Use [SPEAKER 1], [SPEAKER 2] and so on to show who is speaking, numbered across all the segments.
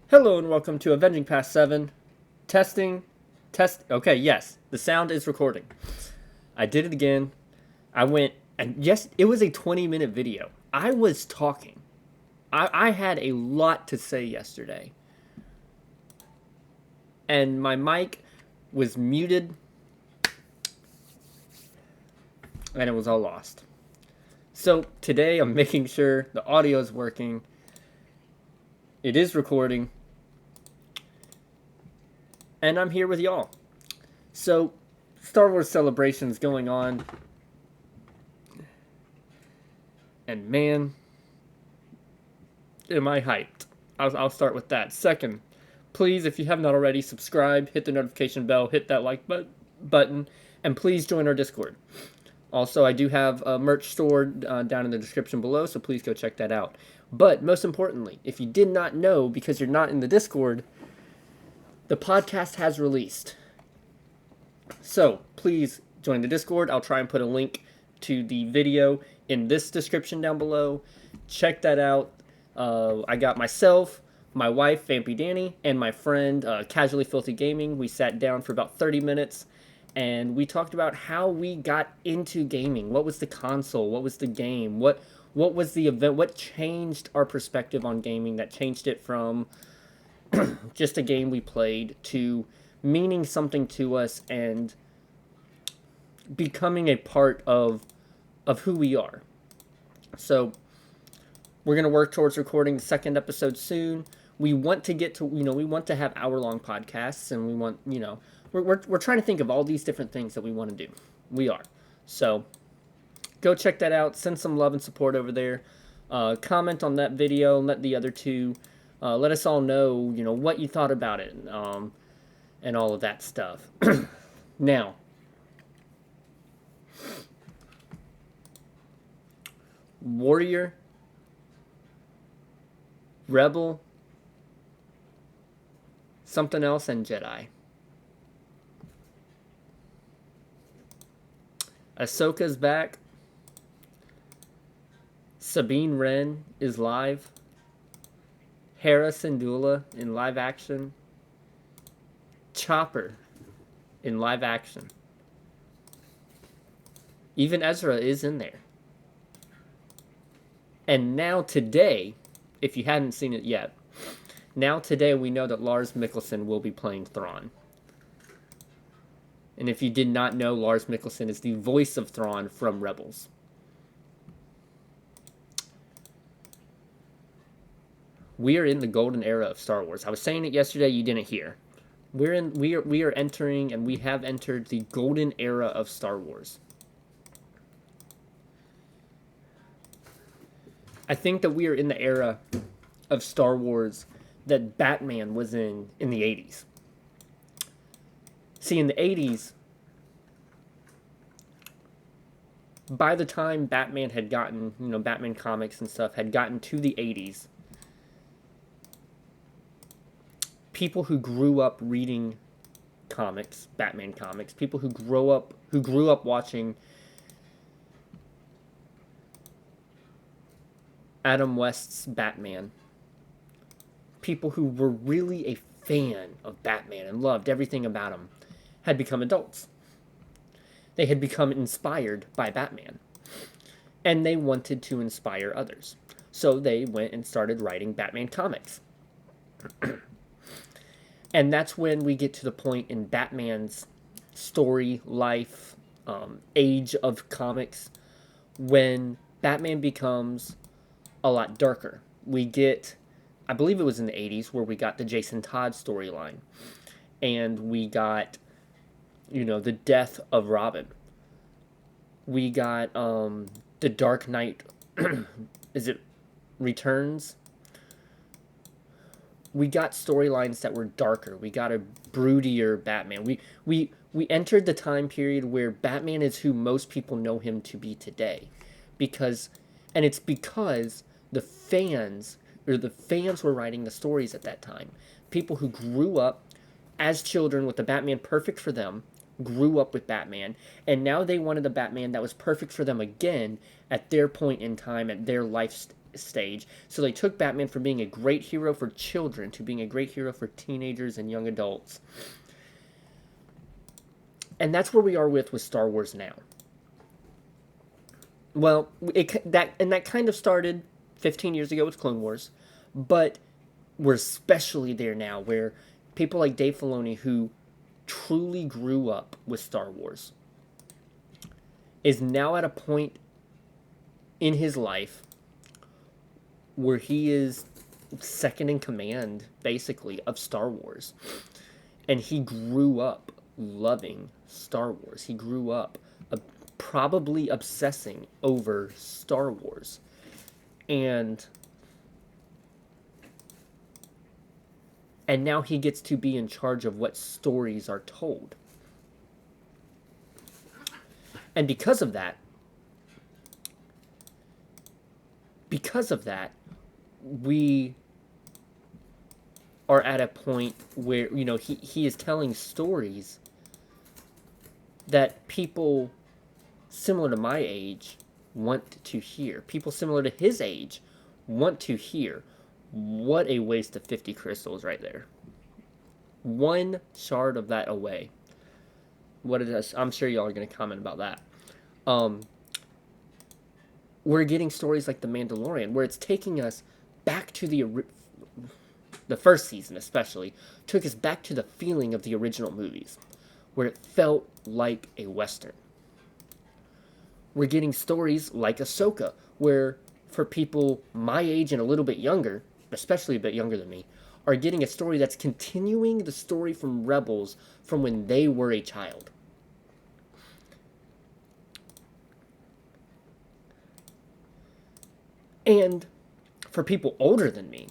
[SPEAKER 1] Hello and welcome to Avenging Past 7. Testing. Okay, yes, the sound is recording. I did it again. I went, and yes, it was a 20-minute video. I was talking. I had a lot to say yesterday. And my mic was muted, and it was all lost. So today I'm making sure the audio is working. It is recording. And I'm here with y'all. So, Star Wars Celebration's going on. And man, am I hyped. I'll start with that. Second, please, if you have not already, subscribe, hit the notification bell, hit that like button, and please join our Discord. Also, I do have a merch store down in the description below, so please go check that out. But most importantly, if you did not know because you're not in the Discord, the podcast has released. So please join the Discord. I'll try and put a link to the video in this description down below. Check that out. I got myself, my wife, Vampy Danny, and my friend, Casually Filthy Gaming. We sat down for about 30 minutes, and we talked about how we got into gaming. What was the console? What was the game? What was the event? What changed our perspective on gaming that changed it from just a game we played to meaning something to us and becoming a part of who we are. So we're going to work towards recording the second episode soon. We want to get to, we want to have hour-long podcasts, and we want, we're trying to think of all these different things that we want to do. We are. So go check that out. Send some love and support over there. Comment on that video and let the other two, let us all know, what you thought about it, and all of that stuff. Now, Warrior, Rebel, something else, and Jedi. Ahsoka's back. Sabine Wren is live. Hera Syndulla in live action. Chopper in live action. Even Ezra is in there. And now today, if you hadn't seen it yet, now today we know that Lars Mikkelsen will be playing Thrawn. And if you did not know, Lars Mikkelsen is the voice of Thrawn from Rebels. We are in the golden era of Star Wars. I was saying it yesterday, you didn't hear. We are entering, and we have entered the golden era of Star Wars. I think that we are in the era of Star Wars that Batman was in the 80s. See, in the 80s, by the time Batman had gotten, Batman comics and stuff had gotten to the 80s, people who grew up reading comics, Batman comics, people who grew up watching Adam West's Batman, people who were really a fan of Batman and loved everything about him, had become adults. They had become inspired by Batman, and they wanted to inspire others. So they went and started writing Batman comics. And that's when we get to the point in Batman's story, life, age of comics, when Batman becomes a lot darker. We get, I believe it was in the 80s, where we got the Jason Todd storyline. And we got, the death of Robin. We got the Dark Knight, is it Returns? We got storylines that were darker. We got a broodier Batman. We entered the time period where Batman is who most people know him to be today. It's because the fans were writing the stories at that time. People who grew up as children with the Batman perfect for them, grew up with Batman, and now they wanted a Batman that was perfect for them again at their point in time, at their life stage. So they took Batman from being a great hero for children to being a great hero for teenagers and young adults. And that's where we are with Star Wars now. Well, that kind of started 15 years ago with Clone Wars, but we're especially there now, where people like Dave Filoni, who truly grew up with Star Wars, is now at a point in his life where he is second in command, basically, of Star Wars. And he grew up loving Star Wars. He grew up probably obsessing over Star Wars. And now he gets to be in charge of what stories are told. And because of that, we are at a point where, he is telling stories that people similar to my age want to hear. People similar to his age want to hear. What a waste of 50 crystals right there. One shard of that away. What it is, I'm sure y'all are going to comment about that. We're getting stories like The Mandalorian, where it's taking us back to the first season, especially, took us back to the feeling of the original movies, where it felt like a Western. We're getting stories like Ahsoka, where for people my age and a little bit younger, especially a bit younger than me, are getting a story that's continuing the story from Rebels from when they were a child. And for people older than me,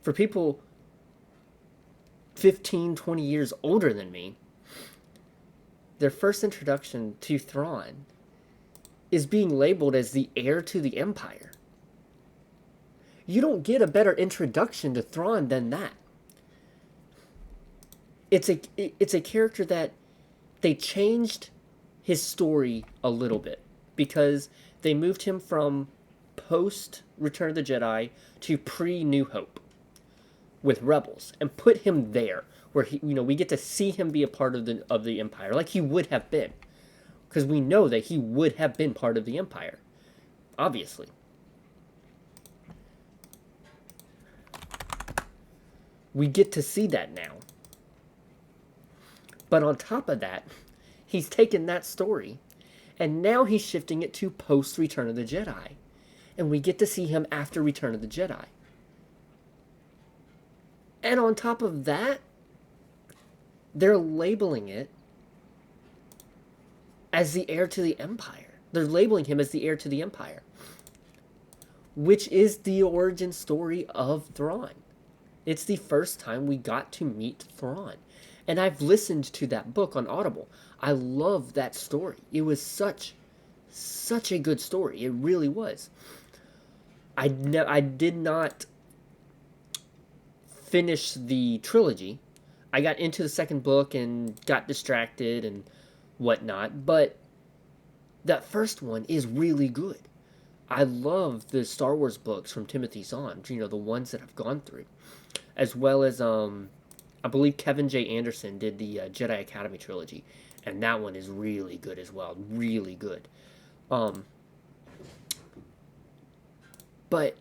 [SPEAKER 1] for people 15, 20 years older than me, their first introduction to Thrawn is being labeled as the heir to the Empire. You don't get a better introduction to Thrawn than that. It's a character that they changed his story a little bit, because they moved him from post Return of the Jedi to pre-New Hope with Rebels, and put him there where we get to see him be a part of the Empire, like he would have been, because we know that he would have been part of the Empire, obviously. We get to see that now. But on top of that, he's taken that story, and now he's shifting it to post Return of the Jedi, and we get to see him after Return of the Jedi. And on top of that, they're labeling it as the heir to the Empire. They're labeling him as the heir to the Empire, which is the origin story of Thrawn. It's the first time we got to meet Thrawn. And I've listened to that book on Audible. I love that story. It was such a good story. It really was. I did not finish the trilogy. I got into the second book and got distracted and whatnot, but that first one is really good. I love the Star Wars books from Timothy Zahn, the ones that I've gone through, as well as I believe Kevin J. Anderson did the Jedi Academy trilogy, and that one is really good as well, really good. But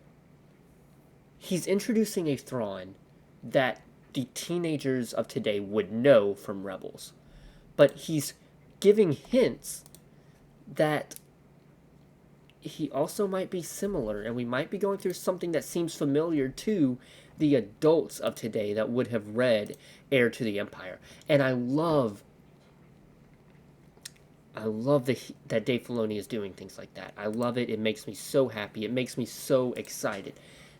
[SPEAKER 1] he's introducing a Thrawn that the teenagers of today would know from Rebels, but he's giving hints that he also might be similar, and we might be going through something that seems familiar to the adults of today that would have read Heir to the Empire. And I love that Dave Filoni is doing things like that. I love it. It makes me so happy. It makes me so excited.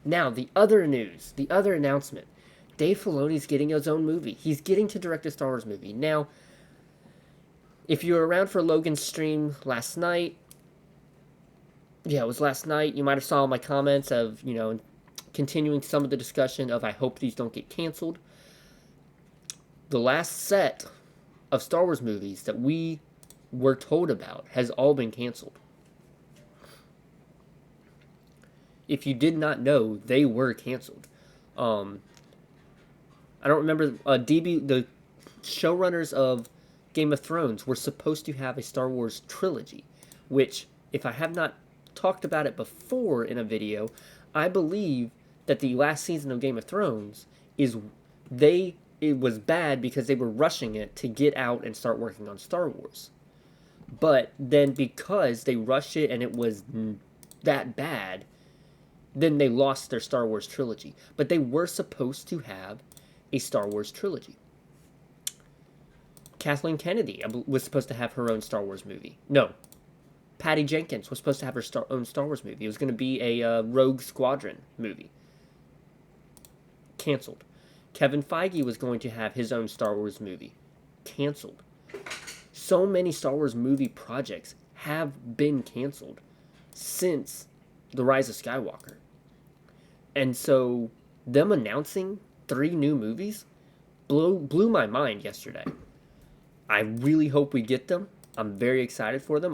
[SPEAKER 1] Now, the other news, the other announcement. Dave Filoni's getting his own movie. He's getting to direct a Star Wars movie. Now, if you were around for Logan's stream last night, it was last night, you might have saw my comments of, continuing some of the discussion of I hope these don't get canceled. The last set of Star Wars movies that we were told about has all been canceled. if you did not know, they were canceled. Um, I don't remember DB the showrunners of Game of Thrones were supposed to have a Star Wars trilogy, which, if I have not talked about it before in a video, I believe that the last season of Game of Thrones is it was bad because they were rushing it to get out and start working on Star Wars. But then because they rushed it and it was that bad, then they lost their Star Wars trilogy. But they were supposed to have a Star Wars trilogy. Kathleen Kennedy was supposed to have her own Star Wars movie. No, Patty Jenkins was supposed to have her own Star Wars movie. It was going to be a Rogue Squadron movie. Canceled. Kevin Feige was going to have his own Star Wars movie. Canceled. So many Star Wars movie projects have been canceled since The Rise of Skywalker. And so them announcing 3 new movies blew my mind yesterday. I really hope we get them. I'm very excited for them.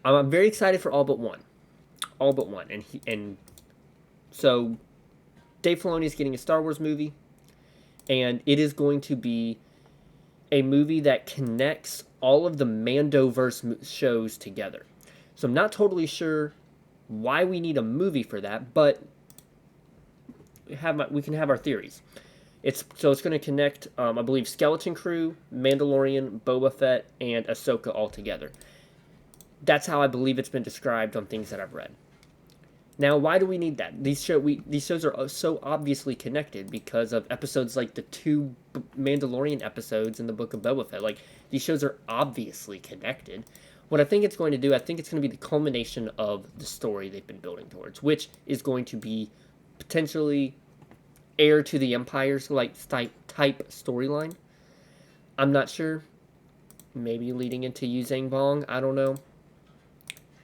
[SPEAKER 1] I'm very excited for all but one. All but one. And so Dave Filoni is getting a Star Wars movie, and it is going to be a movie that connects all of the Mandoverse shows together. So I'm not totally sure why we need a movie for that, but we can have our theories. It's going to connect, I believe, Skeleton Crew, Mandalorian, Boba Fett, and Ahsoka all together. That's how I believe it's been described on things that I've read. Now, why do we need that? These shows are so obviously connected because of episodes like the 2 Mandalorian episodes in the Book of Boba Fett. Like, these shows are obviously connected. What I think it's going to do, I think it's going to be the culmination of the story they've been building towards, which is going to be potentially heir to the Empire's type storyline. I'm not sure. Maybe leading into Yuzang Bong. I don't know.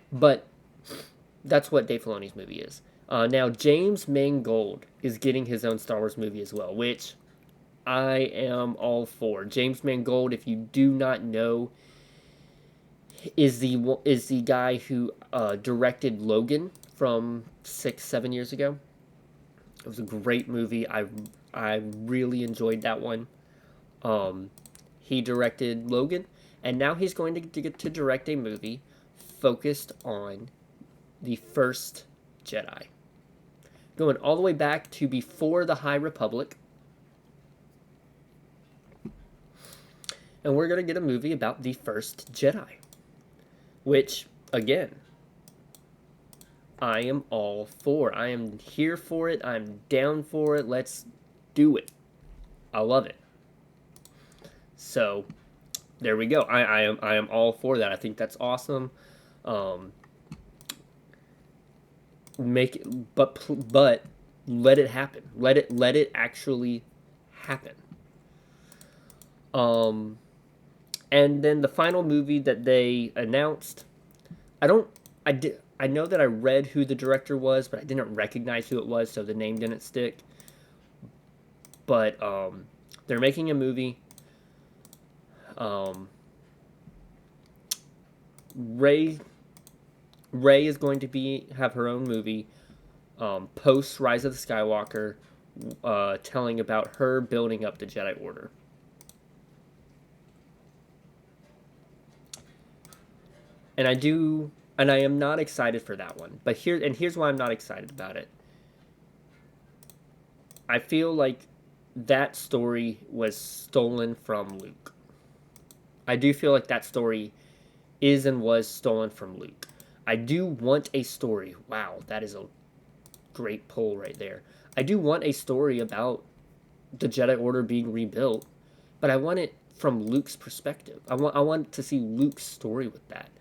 [SPEAKER 1] But that's what Dave Filoni's movie is. Now, James Mangold is getting his own Star Wars movie as well, which I am all for. James Mangold, if you do not know, is the guy who directed Logan from 6-7 years ago. It was a great movie. I really enjoyed that one. He directed Logan, and now he's going to get to direct a movie focused on the first Jedi. Going all the way back to before the High Republic. And we're going to get a movie about the first Jedi. Which, again, I am all for. I am here for it. I'm down for it. Let's do it. I love it. So, there we go. I am all for that. I think that's awesome. Make it, but let it happen. Let it actually happen. And then the final movie that they announced, I know that I read who the director was, but I didn't recognize who it was, so the name didn't stick. But they're making a movie. Rey is going to have her own movie post Rise of the Skywalker, telling about her building up the Jedi Order. And I am not excited for that one. But here's why I'm not excited about it. I feel like that story was stolen from Luke. I do feel like that story is and was stolen from Luke. I do want a story. Wow, that is a great pull right there. I do want a story about the Jedi Order being rebuilt, but I want it from Luke's perspective. I want to see Luke's story with that.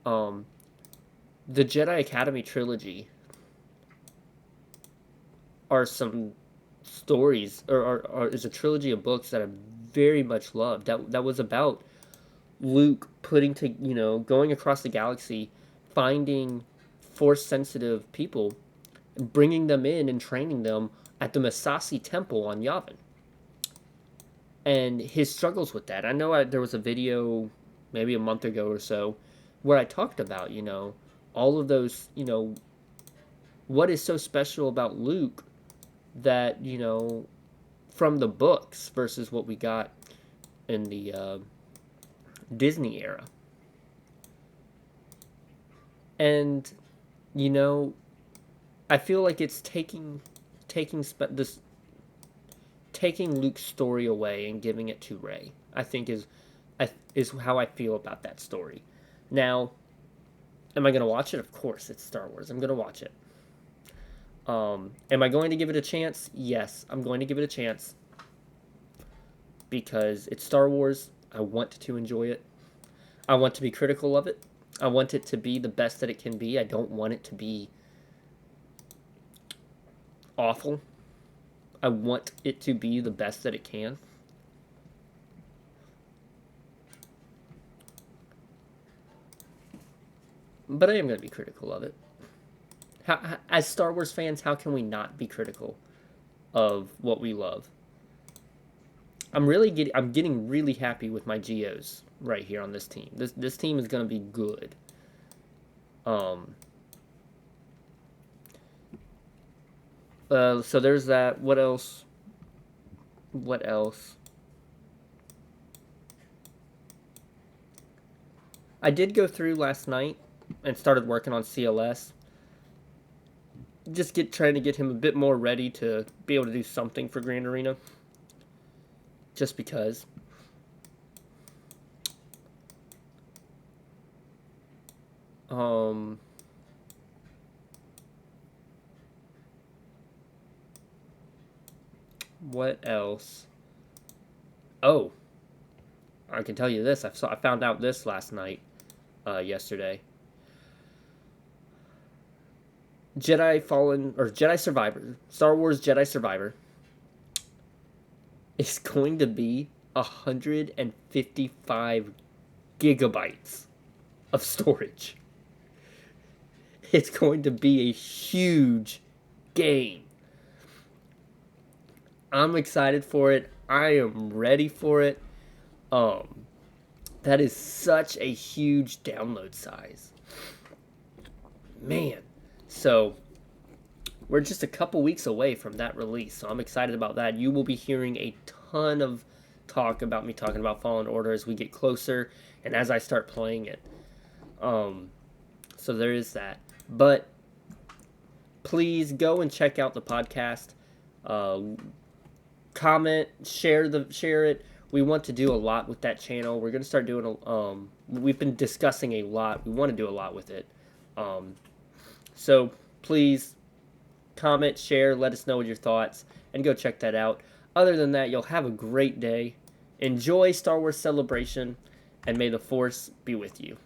[SPEAKER 1] The Jedi Academy trilogy are some stories, or is a trilogy of books that I very much loved. That was about Luke going across the galaxy, finding Force-sensitive people, and bringing them in and training them at the Masasi Temple on Yavin. And his struggles with that. I know there was a video maybe a month ago or so where I talked about, all of those, what is so special about Luke that, you know, from the books versus what we got in the Disney era. And, you know, I feel like it's taking Luke's story away and giving it to Rey. I think is how I feel about that story. Now, am I going to watch it? Of course, it's Star Wars. I'm going to watch it. Am I going to give it a chance? Yes, I'm going to give it a chance because it's Star Wars. I want to enjoy it. I want to be critical of it. I want it to be the best that it can be. I don't want it to be awful. I want it to be the best that it can. But I am going to be critical of it. As Star Wars fans, how can we not be critical of what we love? I'm getting really happy with my Geos right here on this team. This team is going to be good. So there's that. What else? What else? I did go through last night and started working on CLS. Just trying to get him a bit more ready to be able to do something for Grand Arena. Just because. What else? Oh, I can tell you this. I found out this last night, yesterday. Jedi Fallen or Jedi Survivor, Star Wars Jedi Survivor is going to be 155 gigabytes of storage. It's going to be a huge game. I'm excited for it. I am ready for it. That is such a huge download size. Man. So, we're just a couple weeks away from that release, so I'm excited about that. You will be hearing a ton of talk about me talking about Fallen Order as we get closer and as I start playing it. So there is that. But please go and check out the podcast. Comment, share it. We want to do a lot with that channel. We're going to start doing we've been discussing a lot. We want to do a lot with it. So please comment, share, let us know your thoughts, and go check that out. Other than that, you'll have a great day. Enjoy Star Wars Celebration, and may the Force be with you.